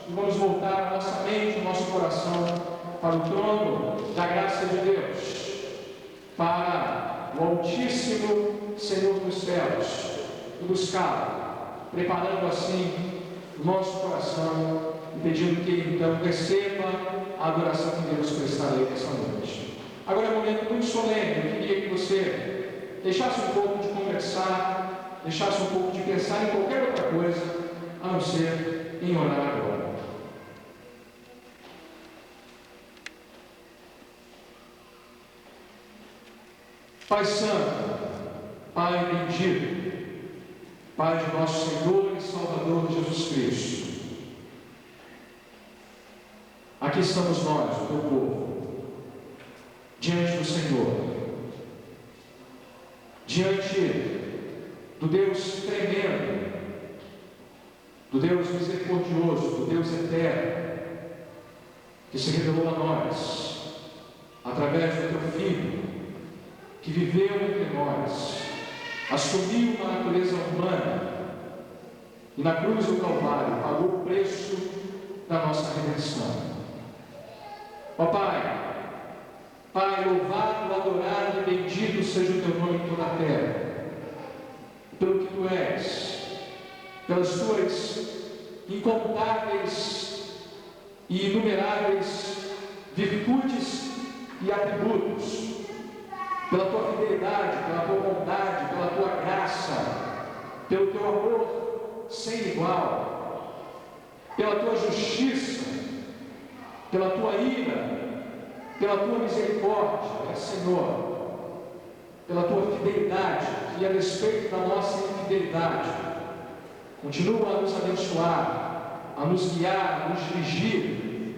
e vamos voltar a nossa mente, o nosso coração para o trono da graça de Deus, para o Altíssimo Senhor dos céus, e buscá-lo, preparando assim o nosso coração e pedindo que Ele então receba a adoração que devemos prestar a Ele essa noite. Agora é um momento muito solene. Eu queria que você deixasse um pouco de conversar, deixasse um pouco de pensar em qualquer outra coisa, a não ser em orar agora. Pai Santo, Pai bendito, Pai de nosso Senhor e Salvador Jesus Cristo, aqui estamos nós, o teu povo, diante do Senhor, diante do Deus tremendo, do Deus misericordioso, do Deus eterno, que se revelou a nós, através do teu Filho, que viveu entre nós, assumiu uma natureza humana, e na cruz do Calvário pagou o preço da nossa redenção. Ó Pai, Pai, louvado, adorado e bendito seja o teu nome em toda a terra, pelo que tu és, pelas tuas incontáveis e inumeráveis virtudes e atributos, pela tua fidelidade, pela tua bondade, pela tua graça, pelo teu amor sem igual, pela tua justiça, pela tua ira, pela tua misericórdia, Senhor, pela tua fidelidade, e a despeito da nossa infidelidade, continua a nos abençoar, a nos guiar, a nos dirigir,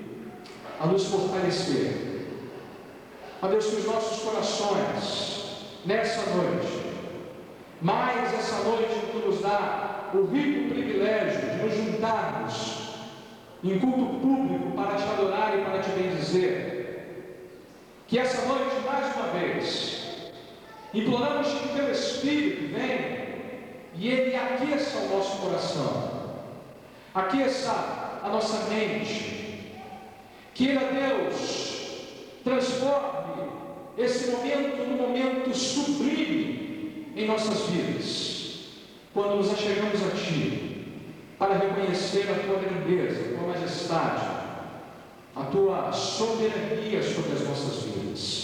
a nos fortalecer. Ó Deus, que os nossos corações, nessa noite, mais essa noite que tu nos dá o rico privilégio de nos juntarmos em culto público para te adorar e para te bendizer, que essa noite, mais uma vez, imploramos que o teu Espírito venha e ele aqueça o nosso coração, aqueça a nossa mente, que ele, ó Deus, transforme esse momento num momento sublime em nossas vidas, quando nos achegamos a Ti, para reconhecer a Tua grandeza, a Tua majestade, a Tua soberania sobre as nossas vidas.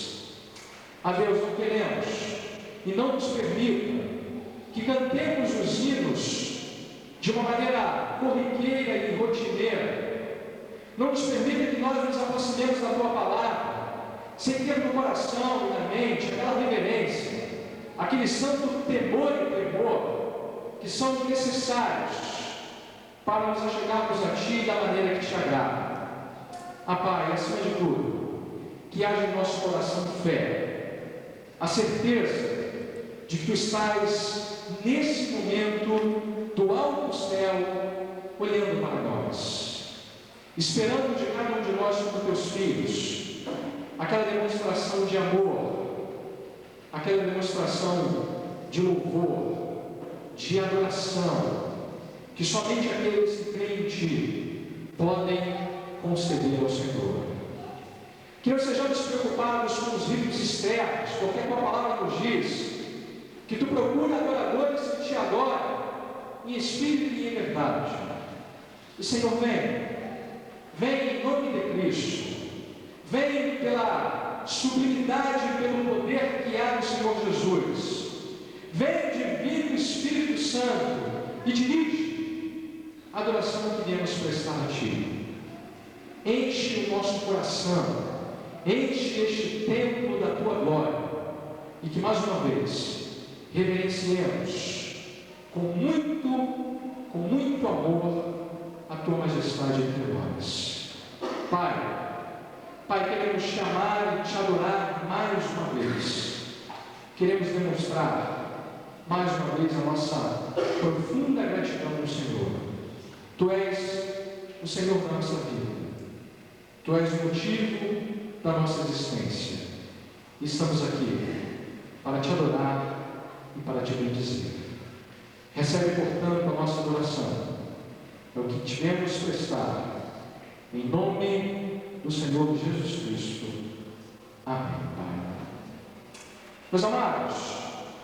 A Deus, não queremos e não nos permita que cantemos os hinos de uma maneira corriqueira e rotineira. Não nos permita que nós nos aproximemos da Tua palavra sem ter no coração e na mente aquela reverência, aquele santo temor e tremor que são necessários para nos achegarmos a Ti da maneira que Te agrada. Ah, Pai, acima de tudo, que haja em nosso coração fé, a certeza de que Tu estás nesse momento do alto céu olhando para nós, esperando de cada um de nós como Teus filhos aquela demonstração de amor, aquela demonstração de louvor, de adoração, que somente aqueles que creem em Ti podem conceder ao Senhor. Que não sejamos preocupados com os ritos externos, porque a Tua palavra nos diz que Tu procura adoradores que Te adoram em espírito e em verdade. E Senhor, vem em nome de Cristo, vem pela sublimidade e pelo poder que há no Senhor Jesus. Vem, Divino Espírito Santo, e dirige a adoração que viemos prestar a Ti. Enche o nosso coração, enche este templo da Tua glória, e que mais uma vez reverenciemos com muito amor a Tua majestade entre nós. Pai, queremos Te amar e Te adorar mais uma vez. Queremos demonstrar mais uma vez a nossa profunda gratidão ao Senhor. Tu és o Senhor da nossa vida. Tu és o motivo da nossa existência. E estamos aqui para Te adorar e para Te bendizer. Recebe, portanto, a nossa adoração. É o que tivemos prestado Em nome do Senhor Jesus Cristo. Amém, Pai. Meus amados,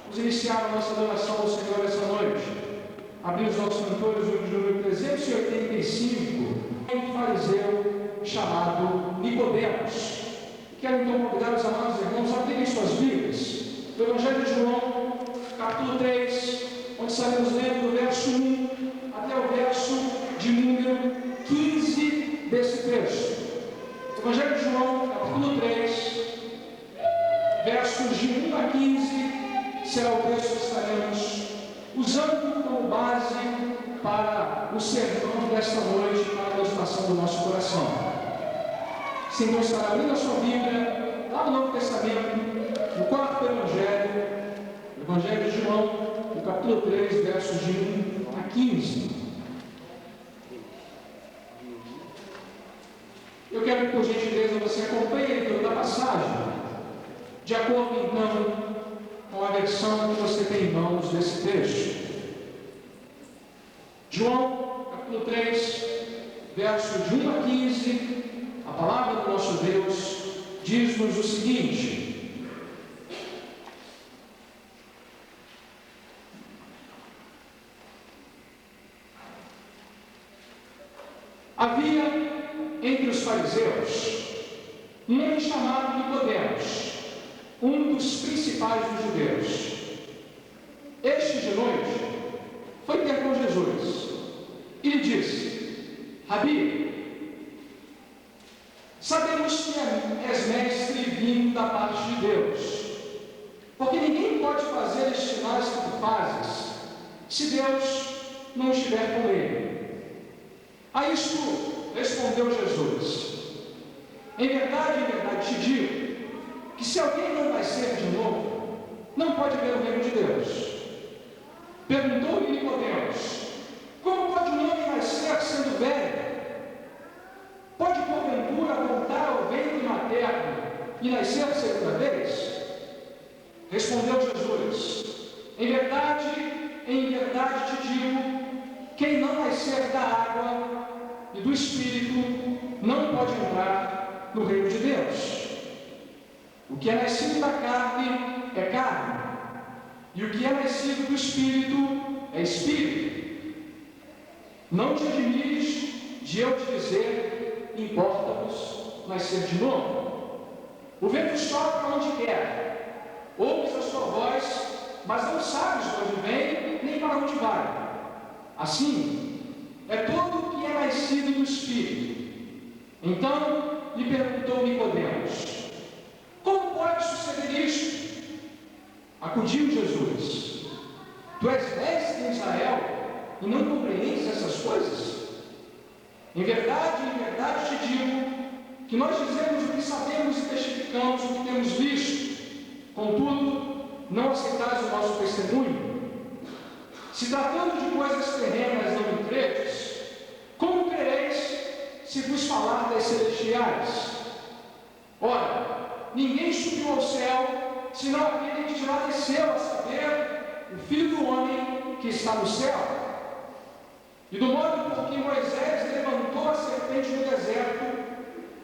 vamos iniciar a nossa adoração ao Senhor essa noite. Abrir os nossos cantores hoje de número 385, um fariseu chamado Nicodemos. Quero então convidar os amados irmãos a abrirem suas Bíblias do Evangelho de João, capítulo 3, onde estaremos lendo do verso 1 até o verso de número 15 desse texto. Evangelho de João, capítulo 3, versos de 1 a 15, será o texto que estaremos usando como base para o sermão desta noite, para a meditação do nosso coração. Se então estará abrindo a sua Bíblia, lá no Novo Testamento, no quarto Evangelho, o Evangelho de João, no capítulo 3, versos de 1 a 15. Eu quero que, por gentileza, você acompanhe a leitura da passagem, de acordo, então, com a versão que você tem em mãos desse texto. João, capítulo 3, versos de 1 a 15, a palavra do nosso Deus diz-nos o seguinte: havia entre os fariseus um homem chamado Nicodemos, um dos principais dos judeus. Este, de noite, foi ter com Jesus e lhe disse: Rabi, sabemos que és mestre vindo da parte de Deus, porque ninguém pode fazer estes sinais que tu fazes, se Deus não estiver com ele. A isto respondeu Jesus: em verdade te digo, que se alguém não nascer de novo, não pode ver o reino de Deus. Perguntou-lhe Nicodemos: como pode um homem nascer sendo velho? Pode porventura voltar ao ventre materno e nascer segunda vez? Respondeu Jesus: em verdade te digo, quem não nascer da água e do Espírito não pode entrar no reino de Deus. O que é nascido da carne é carne, e o que é nascido do Espírito é Espírito. Não te admires de eu te dizer: importa-vos nascer de novo. O vento sopra onde quer, ouves a sua voz, mas não sabes de onde vem, nem para onde vai. Assim é todo o que é nascido do Espírito. Então lhe perguntou Nicodemos: como pode suceder isto? Acudiu Jesus: tu és mestre em Israel e não compreendes essas coisas? Em verdade te digo, que nós dizemos o que sabemos e testificamos o que temos visto, contudo, não aceitais o nosso testemunho. Se tratando de coisas terrenas não me credes, como crereis se vos falar das celestiais? Ora, ninguém subiu ao céu, senão aquele que de lá desceu, a saber, o Filho do Homem que está no céu. E do modo por que Moisés levantou a serpente no deserto,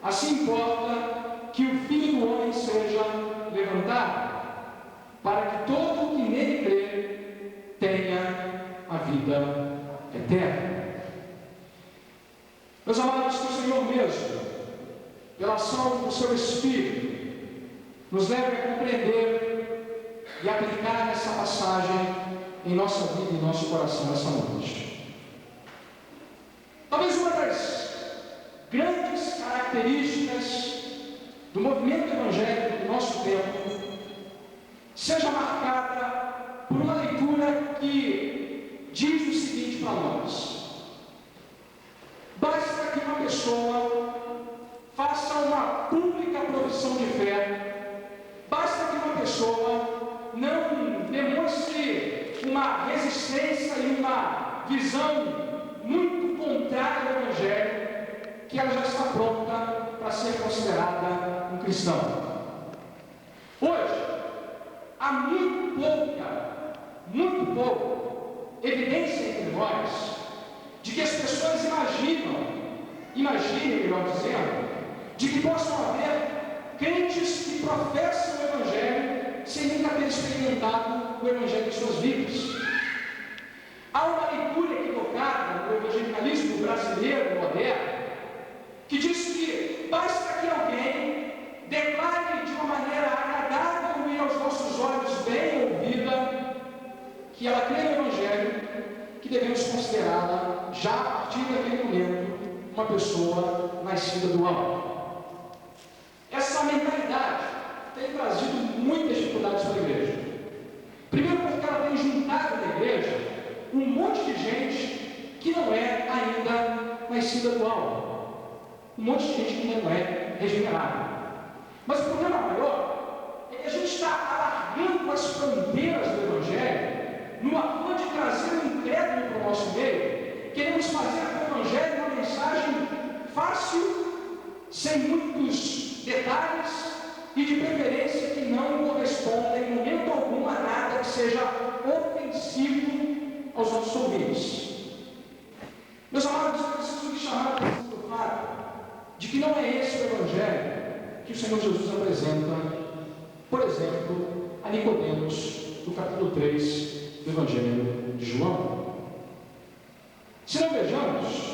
assim importa que o Filho do Homem seja levantado, para que todo o que nele crê tenha a vida eterna. Meus amados, que o Senhor mesmo, pela ação do seu Espírito, nos leve a compreender e aplicar essa passagem em nossa vida e em nosso coração essa noite. Talvez uma das grandes características do movimento evangélico do nosso tempo seja marcada por uma leitura que diz o seguinte para nós: basta que uma pessoa faça uma pública profissão de fé, basta que uma pessoa não demonstre uma resistência e uma visão muito contrária ao Evangelho, que ela já está pronta para ser considerada um cristão. Hoje, há muito pouca evidência entre nós de que as pessoas imaginam imaginem, melhor dizendo, de que possam haver crentes que professam o Evangelho sem nunca ter experimentado o Evangelho em suas vidas. Há uma leitura equivocada do evangelicalismo brasileiro moderno que diz que basta que alguém declare de uma maneira agradável e aos nossos olhos bem ouvida que ela crê no Evangelho, que devemos considerá-la, já a partir daquele momento, uma pessoa nascida do alto. Essa mentalidade tem trazido muitas dificuldades para a igreja. Primeiro porque ela tem juntado na igreja um monte de gente que não é ainda nascida do alto. Um monte de gente que não é regenerada. Mas o problema maior é que a gente está alargando as fronteiras do Evangelho no afã de trazer um incrédulo para o nosso meio. Queremos fazer do Evangelho uma mensagem fácil, sem muitos detalhes e de preferência que não corresponda em momento algum a nada que seja ofensivo aos nossos ouvintes. Meus amados, eu preciso lhe chamar a atenção do fato de que não é esse o Evangelho que o Senhor Jesus apresenta, por exemplo, a Nicodemos, no capítulo 3 do Evangelho de João. Se não vejamos,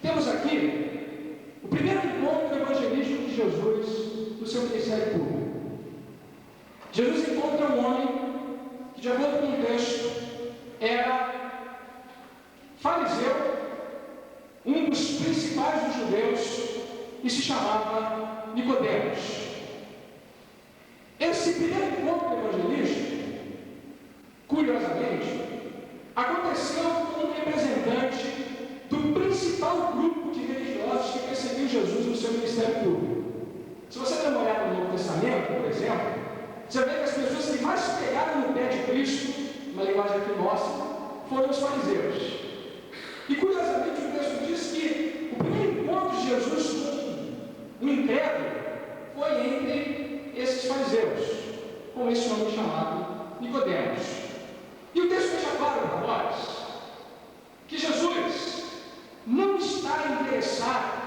temos aqui o primeiro encontro evangelístico de Jesus no seu ministério público. Jesus encontra um homem que, de acordo com o texto, era fariseu, um dos principais dos judeus, e se chamava Nicodemos. Esse primeiro encontro evangelístico, curiosamente, aconteceu com um representante do principal grupo de religiosos que perseguiu Jesus no seu ministério público. Se você der uma olhada no Novo Testamento, por exemplo, você vê que as pessoas que mais pegaram no pé de Cristo, uma linguagem aqui nossa, foram os fariseus. E curiosamente o texto diz que o primeiro encontro de Jesus com um incrédulo foi entre esses fariseus, com esse homem chamado Nicodemos. E o texto deixa claro para nós que Jesus não está interessado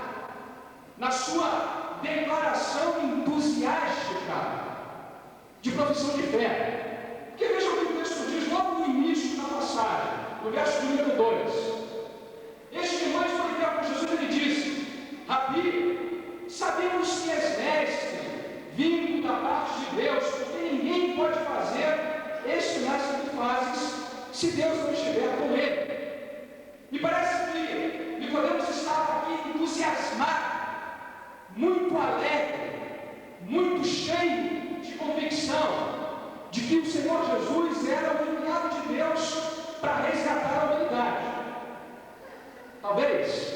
na sua declaração entusiástica de profissão de fé. Porque veja o que o texto diz logo no início da passagem, no verso número 2. Este irmão foi ter com Jesus e lhe disse: Rabi, sabemos que és mestre, vindo da parte de Deus, porque ninguém pode fazer este sinais que tu fazes se Deus não estiver com ele. Me parece que Nicodemos estava aqui entusiasmado, muito alegre, muito cheio de convicção de que o Senhor Jesus era o enviado de Deus para resgatar a humanidade. Talvez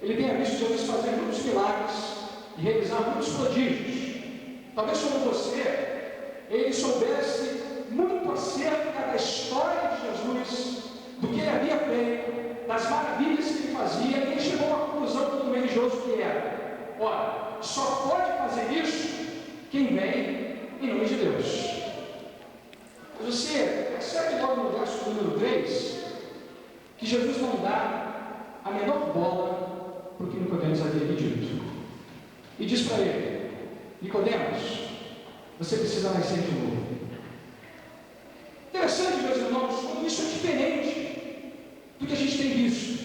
ele tenha visto Jesus fazer muitos milagres e realizar muitos prodígios. Talvez como você, ele soubesse muito acerca da história de Jesus, do que ele havia feito, das maravilhas que ele fazia, e ele chegou a uma conclusão do mundo religioso que era: ora, só pode fazer isso quem vem em nome de Deus. Mas você percebe logo no verso número 3 que Jesus não dá a menor bola para o que Nicodemos havia pedido. E diz para ele: Nicodemos, você precisa nascer de novo. Interessante, meus irmãos, como isso é diferente do que a gente tem visto.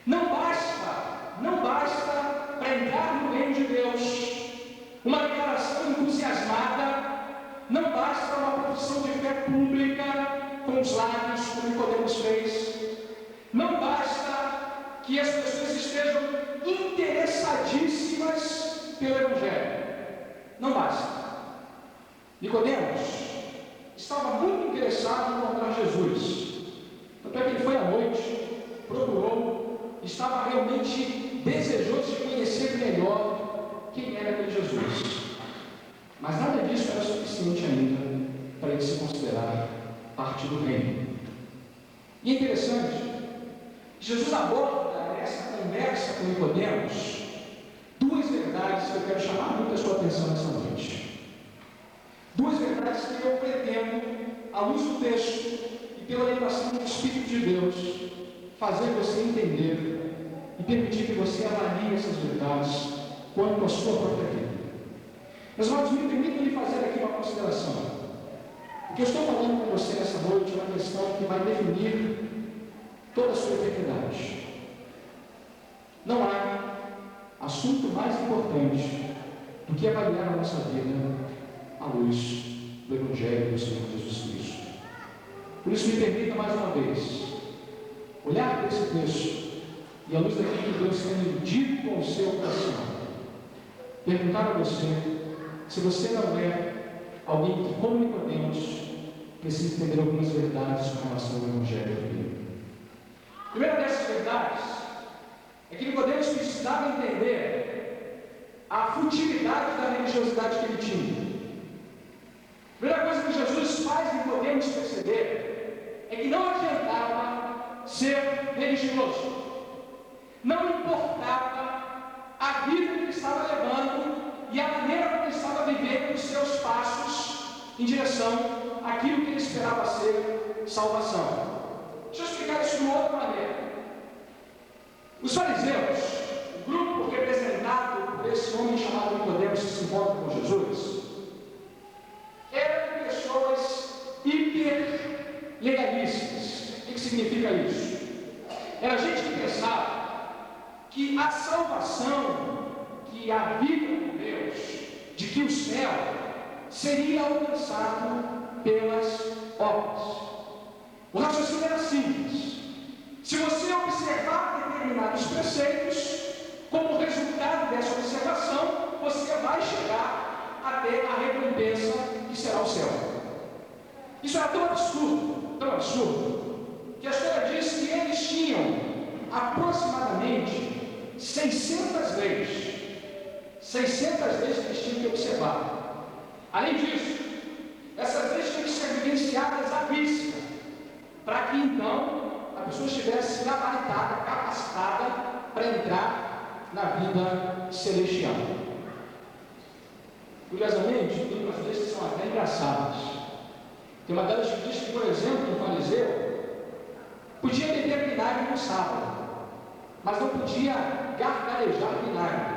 Não basta para entrar no reino de Deus uma declaração entusiasmada, não basta uma profissão de fé pública com os lábios, como Nicodemos fez. Não basta que as pessoas estejam interessadíssimas pelo Evangelho. Não basta. Nicodemos estava muito interessado em encontrar Jesus. Tanto é que ele foi à noite, procurou, estava realmente desejoso de conhecer melhor quem era aquele Jesus. Mas nada disso era suficiente ainda para ele se considerar parte do reino. E é interessante, Jesus aborda essa conversa com Nicodemos duas verdades que eu quero chamar muito a sua atenção nessa noite. Duas verdades que eu pretendo, à luz do texto e pela orientação do Espírito de Deus, fazer você entender e permitir que você quanto à sua própria vida. Meus irmãos, me permitam lhe fazer aqui uma consideração. O que eu estou falando com você nessa noite é uma questão que vai definir toda a sua eternidade. Não há assunto mais importante do que avaliar a nossa vida à luz do Evangelho do Senhor Jesus Cristo. Por isso, me permita mais uma vez olhar para esse texto e, à luz daquilo que Deus tem dito com o seu coração, perguntar a você se você não é alguém que, como Nicodemos, precisa entender algumas verdades com relação ao Evangelho da Bíblia. A primeira dessas verdades é que Nicodemos precisava entender a futilidade da religiosidade que ele tinha. A primeira coisa que Jesus faz Nicodemos perceber é que não adiantava ser religioso. Não importava a vida que ele estava levando e a maneira como ele estava vivendo os seus passos em direção àquilo que ele esperava ser salvação. Deixa eu explicar isso de uma outra maneira. Os fariseus, o grupo representado por esse homem chamado Nicodemos que se encontra com Jesus, eram pessoas hiper-legalistas. O que significa isso? Era gente que pensava que a salvação, que a vida com Deus, de que o céu seria alcançado pelas obras. O raciocínio era simples. Se você observar determinados preceitos, como resultado dessa observação, você vai chegar até a recompensa que será o céu. Isso era tão absurdo, que a história diz que eles tinham aproximadamente 600 leis que eles tinham que observar. Além disso, essas leis tinham que ser vivenciadas à vista, para que então a pessoa estivesse gabaritada, capacitada para entrar na vida celestial. Curiosamente, tem umas leis que são até engraçadas. Tem uma delas que diz que, por exemplo, um fariseu podia beber vinagre no sábado, mas não podia gargarejar vinagre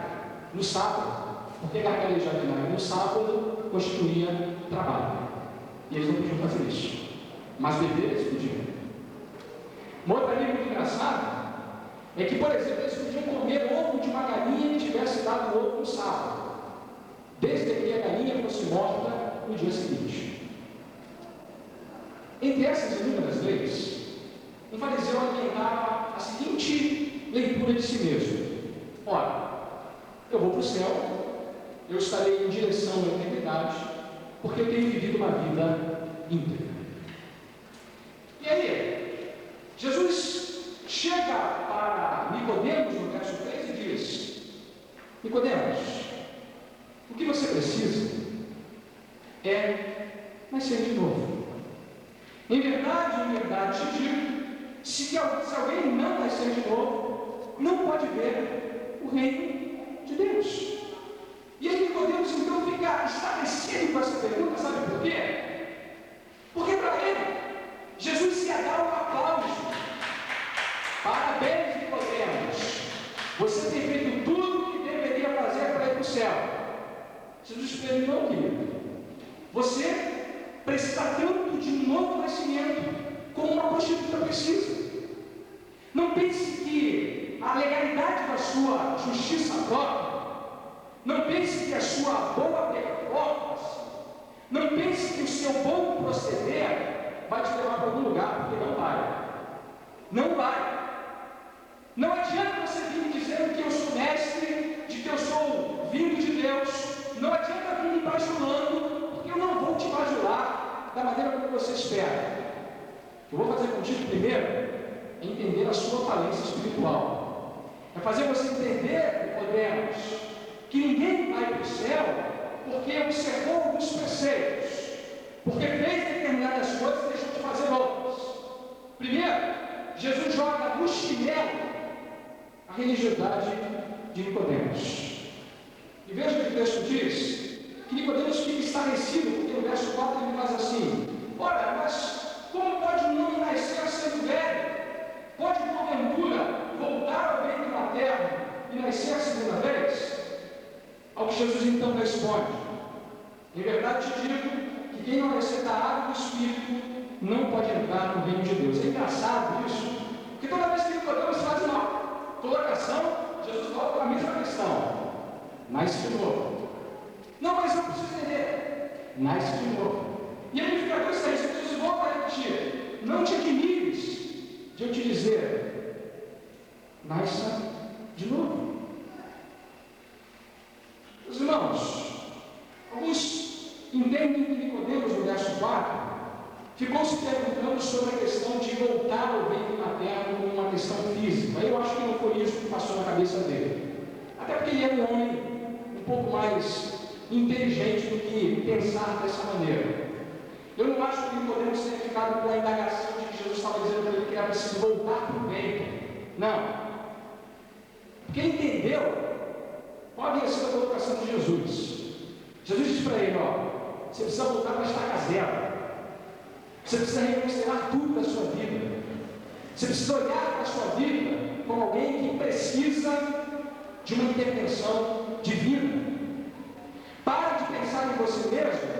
no sábado, porque gargarejar vinagre no sábado constituía trabalho. E eles não podiam fazer isso. Mas beber eles podiam. Uma outra lei muito engraçada é que, por exemplo, eles podiam comer ovo de uma galinha que tivesse dado ovo no sábado, desde que a galinha fosse morta no dia seguinte. Entre essas inúmeras leis, um fariseu alimentava a seguinte leitura de si mesmo: ora, eu vou para o céu, eu estarei em direção à eternidade, porque eu tenho vivido uma vida íntegra. E aí, Jesus chega para Nicodemos no verso 3 e diz: Nicodemos, o que você precisa é nascer de novo. Em verdade te digo, se alguém não nascer de novo, não pode ver o reino de Deus. E aí Nicodemos então fica estarrecido com essa pergunta, sabe por quê? Porque para ele, Jesus ia dar um aplauso. Parabéns, Nicodemos, você tem feito tudo o que deveria fazer para ir para o céu. Jesus perguntou: querido, você precisa tanto de um novo nascimento como uma prostituta precisa. Não pense que a legalidade da sua justiça própria, não pense que a sua boa performance, não pense que o seu bom proceder vai te levar para algum lugar, porque não vai. Não vai. Não adianta você vir dizendo que eu sou mestre, de que eu sou vindo de Deus. Não adianta vir me bajulando, porque eu não vou te bajular da maneira como você espera. O que eu vou fazer contigo primeiro é entender a sua falência espiritual. É fazer você entender, Nicodemos, que ninguém vai para o céu porque observou alguns preceitos, porque fez determinadas coisas e deixou de fazer outras. Primeiro, Jesus joga no chinelo a religiosidade de Nicodemos. E veja o que o texto diz, que Nicodemos fica estarrecido, porque no verso 4 ele faz assim: ora, mas como pode um homem nascer sendo velho? Pode, porventura, voltar ao ventre materno e nascer a segunda vez? que Jesus então responde: em verdade te digo que quem não receber da água do Espírito não pode entrar no reino de Deus. É engraçado isso, porque toda vez que Nicodemos faz uma colocação, Jesus volta a mesma questão: nasce de novo. Não, mas eu preciso entender. Nasce de novo. E aí fica dois textos, Jesus volta a repetir: não te admires de eu te dizer, nasça de novo. Meus irmãos, alguns entendem que Nicodemos, no verso 4, ficou se perguntando sobre a questão de voltar ao ventre materno como uma questão física. Eu acho que não foi isso que passou na cabeça dele. Até porque ele era um homem um pouco mais inteligente do que pensar dessa maneira. Eu não acho que Nicodemos tenha ficado com a indagação de que Jesus estava dizendo para ele que era preciso voltar para o ventre. Não. Porque ele entendeu qual havia sido a colocação de Jesus. Jesus disse para ele: ó, você precisa voltar para a estaca zero. Você precisa reconsiderar tudo da sua vida. Você precisa olhar para a sua vida como alguém que precisa de uma intervenção divina. Para de pensar em você mesmo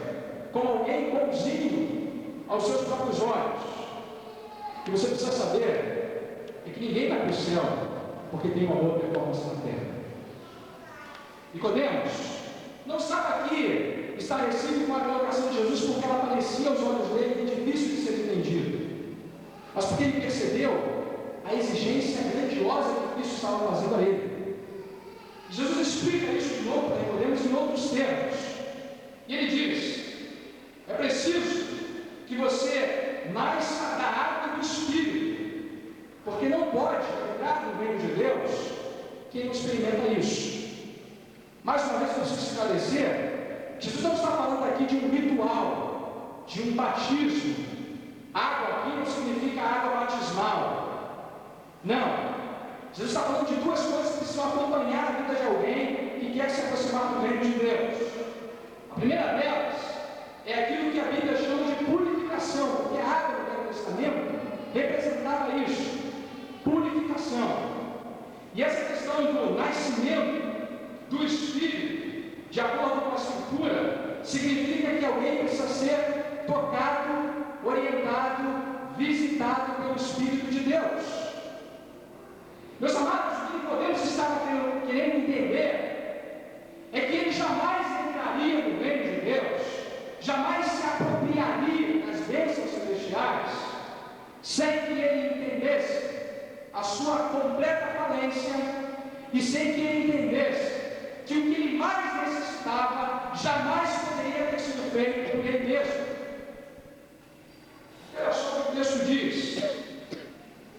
como alguém bonzinho aos seus próprios olhos. O que você precisa saber é que ninguém vai para o céu porque tem uma boa performance na terra. Nicodemos não estava aqui estarrecido com a colocação de Jesus porque ela parecia aos olhos dele difícil de ser entendida, mas porque ele percebeu a exigência grandiosa que Cristo estava fazendo a ele. Jesus explica isso de novo para Nicodemos em outros termos, e ele diz: é preciso que você nasça da água do Espírito, porque não pode entrar no reino de Deus quem não experimenta isso. Mais uma vez, para você esclarecer, Jesus não está falando aqui de um ritual, de um batismo. Água aqui não significa água batismal. Não. Jesus está falando de duas coisas que precisam acompanhar a vida de alguém que quer se aproximar do reino de Deus. A primeira delas é aquilo que a Bíblia chama de purificação, porque a água do Velho Testamento representava isso, purificação. E essa questão do nascimento do Espírito, de acordo com a Escritura, significa que alguém precisa ser tocado, orientado, visitado pelo Espírito de Deus. Meus amados, o que Nicodemos estava querendo entender é que ele jamais entraria no reino de Deus, jamais se apropriaria das bênçãos celestiais, sem que ele entendesse a sua completa falência e sem que ele entendesse que o que ele mais necessitava jamais poderia ter sido feito por ele mesmo. Olha só o que o texto diz: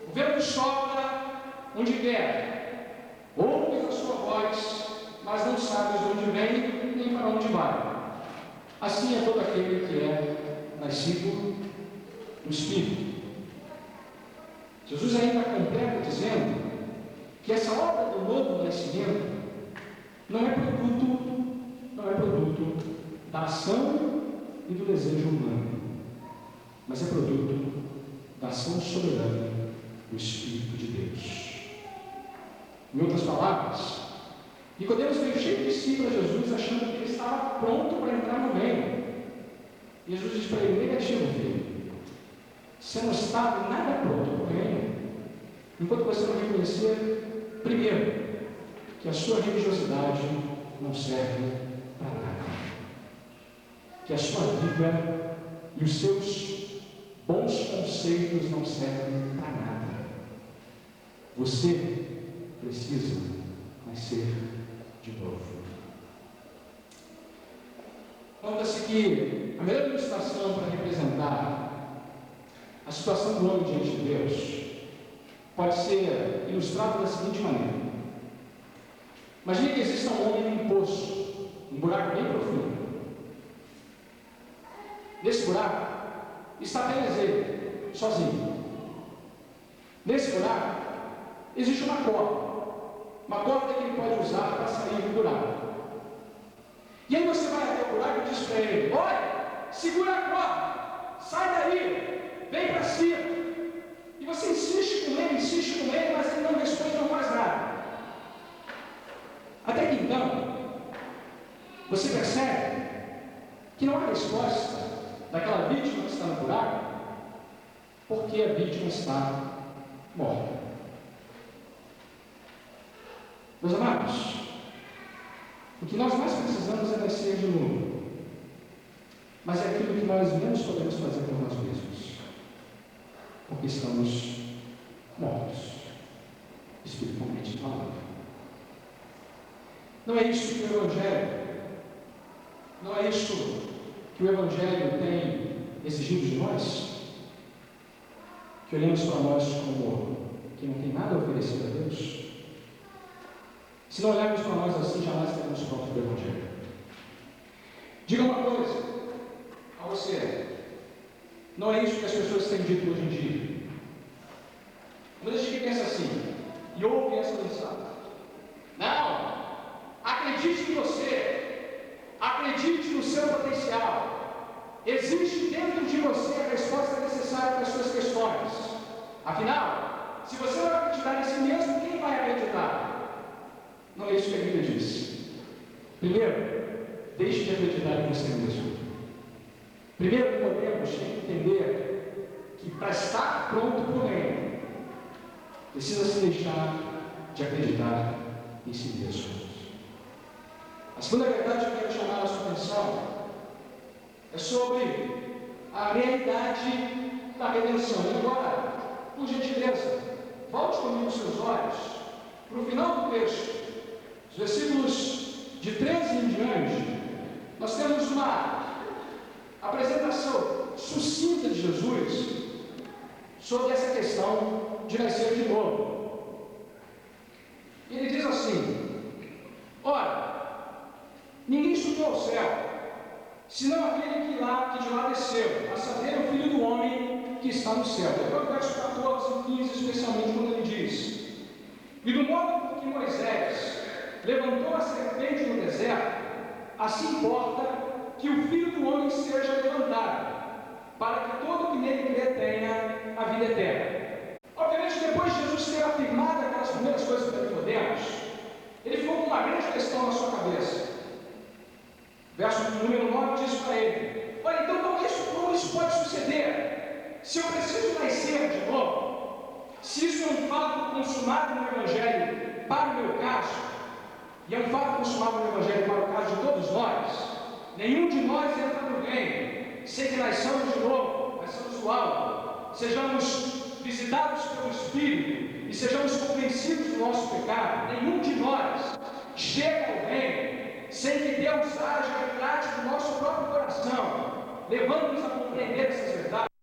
o vento sopra onde quer, ouves a sua voz, mas não sabes de onde vem nem para onde vai. Assim é todo aquele que é nascido do Espírito. Jesus ainda completa dizendo que essa obra do novo nascimento não é produto da ação e do desejo humano, mas é produto da ação soberana do Espírito de Deus. Em outras palavras, Nicodemos veio cheio de si para Jesus, achando que ele estava pronto para entrar no reino. E Jesus disse para ele: negativo, filho, você não está nada pronto para o reino enquanto você não reconhecer, primeiro, que a sua religiosidade não serve para nada, que a sua vida e os seus bons conceitos não servem para nada. Você precisa nascer de novo. Conta-se que a melhor ilustração para representar a situação do homem diante de Deus pode ser ilustrada da seguinte maneira: imagine que exista um homem em um poço, um buraco bem profundo. Nesse buraco está apenas ele, sozinho. Nesse buraco existe uma corda que ele pode usar para sair do buraco. E aí você vai até o buraco e diz para ele: olha, segura a corda, sai daí, vem para cima. E você insiste com ele, mas ele não responde, não faz nada. Até que então, Você percebe que não há resposta daquela vítima que está no buraco, porque a vítima está morta. Meus amados, o que nós mais precisamos é nascer de novo, mas é aquilo que nós menos podemos fazer por nós mesmos, porque estamos mortos, espiritualmente falando. Não é isso que o Evangelho, não é isso que o Evangelho tem exigido de nós? Que olhemos para nós como que não tem nada a oferecer a Deus? Se não olharmos para nós assim, jamais teremos pronto do Evangelho. Diga uma coisa a você: não é isso que as pessoas têm dito hoje em dia. Muita gente pensa assim, e ouve essa mensagem: não, acredite em você, acredite no seu potencial, existe dentro de você a resposta necessária para as suas questões. Afinal, se você não acreditar em si mesmo, quem vai acreditar? Não é isso que a Bíblia diz. Primeiro, deixe de acreditar em você mesmo. Primeiro, podemos entender que para estar pronto para o reino, precisa se deixar de acreditar em si mesmo. A segunda verdade que eu quero chamar a sua atenção é sobre a realidade da redenção. E agora, por gentileza, volte comigo os seus olhos para o final do texto. Os versículos de 13 em diante, nós temos uma apresentação sucinta de Jesus sobre essa questão de nascer de novo. Ele diz assim: ora, ninguém subiu ao céu, senão aquele que de lá desceu, a saber, o Filho do Homem que está no céu. Depois do verso 14 e 15, especialmente, quando ele diz: e do modo por que Moisés levantou a serpente no deserto, assim importa que o Filho do Homem seja levantado, para que todo que nele crê tenha a vida eterna. Obviamente, depois de Jesus ter afirmado aquelas primeiras coisas para Nicodemos, ele ficou com uma grande questão na sua cabeça. Verso número 9 diz para ele: olha, então como isso pode suceder? Se eu preciso nascer de novo, se isso é um fato consumado no Evangelho para o meu caso, e é um fato consumado no Evangelho para o caso de todos nós, nenhum de nós entra no reino sem que nasçamos de novo, nasçamos do alto, sejamos visitados pelo Espírito e sejamos convencidos do nosso pecado. Nenhum de nós chega ao reino sem que Deus haja e trate do nosso próprio coração, levando-nos a compreender essas verdades.